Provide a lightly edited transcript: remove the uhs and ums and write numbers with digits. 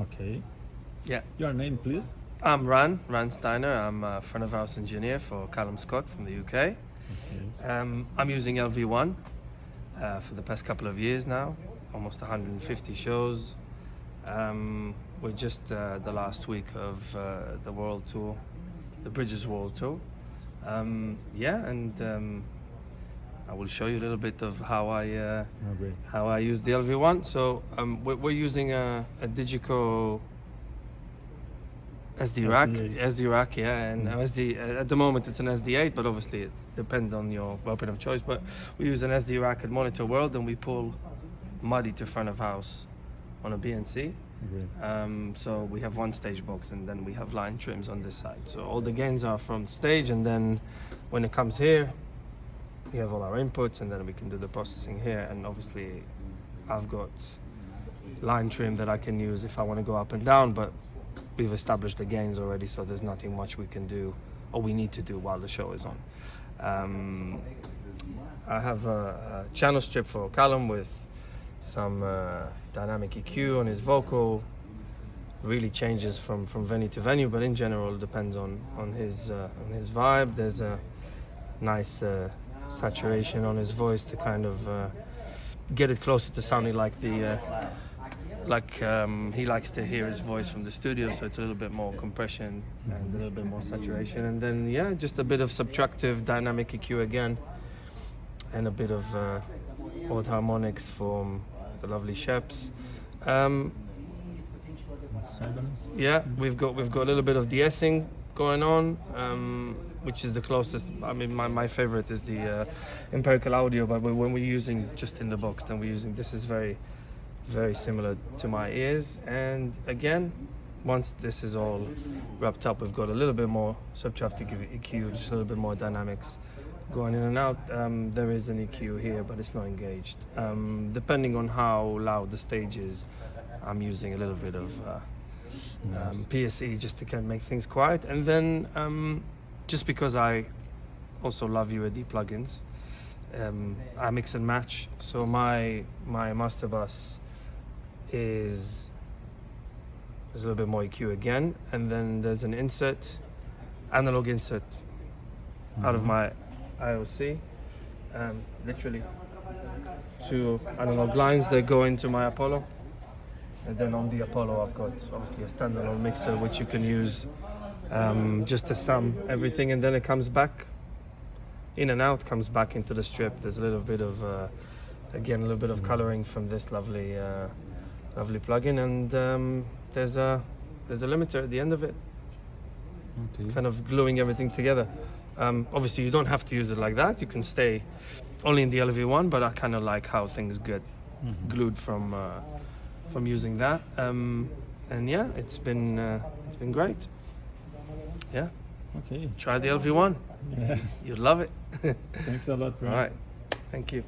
Okay. Yeah. Your name, please? I'm Ran Steiner. I'm a front of house engineer for Calum Scott from the UK. Okay. I'm using LV1 for the past couple of years now, almost 150 shows. We're just the last week of the world tour, the Bridges World Tour. I will show you a little bit of how I use the LV1. So we're using a Digico SD rack, yeah, and SD at the moment it's an SD8, but obviously it depends on your weapon of choice. But we use an SD rack at Monitor World, and we pull muddy to front of house on a BNC. So we have one stage box, and then we have line trims on this side. So all the gains are from stage, and then when it comes here, we have all our inputs, and then we can do the processing here. And obviously, I've got line trim that I can use if I want to go up and down, but we've established the gains already, so there's nothing much we can do or we need to do while the show is on. I have a channel strip for Calum with some dynamic EQ on his vocal. Really changes from venue to venue, but in general it depends on his vibe. There's a nice saturation on his voice to kind of get it closer to sounding like he likes to hear his voice from the studio, so it's a little bit more compression and a little bit more saturation, and then just a bit of subtractive dynamic EQ again, and a bit of odd harmonics from the lovely Sheps. Yeah, we've got a little bit of de-essing going on, which is the closest. I mean, my favorite is the empirical audio, but when we're using just in the box, then we're using this is very similar to my ears. And again, once this is all wrapped up, we've got a little bit more subtractive EQ, just a little bit more dynamics going in and out. There is an EQ here, but it's not engaged. Depending on how loud the stage is, I'm using a little bit of PSE just to kind of make things quiet. And then just because I also love UAD plugins, I mix and match. So my master bus is there's a little bit more EQ again, and then there's an analog insert out of my IOC, literally 2 analog lines that go into my Apollo, and then on the Apollo I've got obviously a standalone mixer which you can use just to sum everything, and then it comes back in and out, comes back into the strip. There's a little bit of again a little bit of coloring from this lovely plugin, and there's a limiter at the end of it, kind of gluing everything together. Obviously you don't have to use it like that, you can stay only in the LV1, but I kind of like how things get glued from using that, and yeah, it's been great. Yeah, okay, try the LV1. Yeah, you'd love it. thanks a lot, bro. All right, thank you.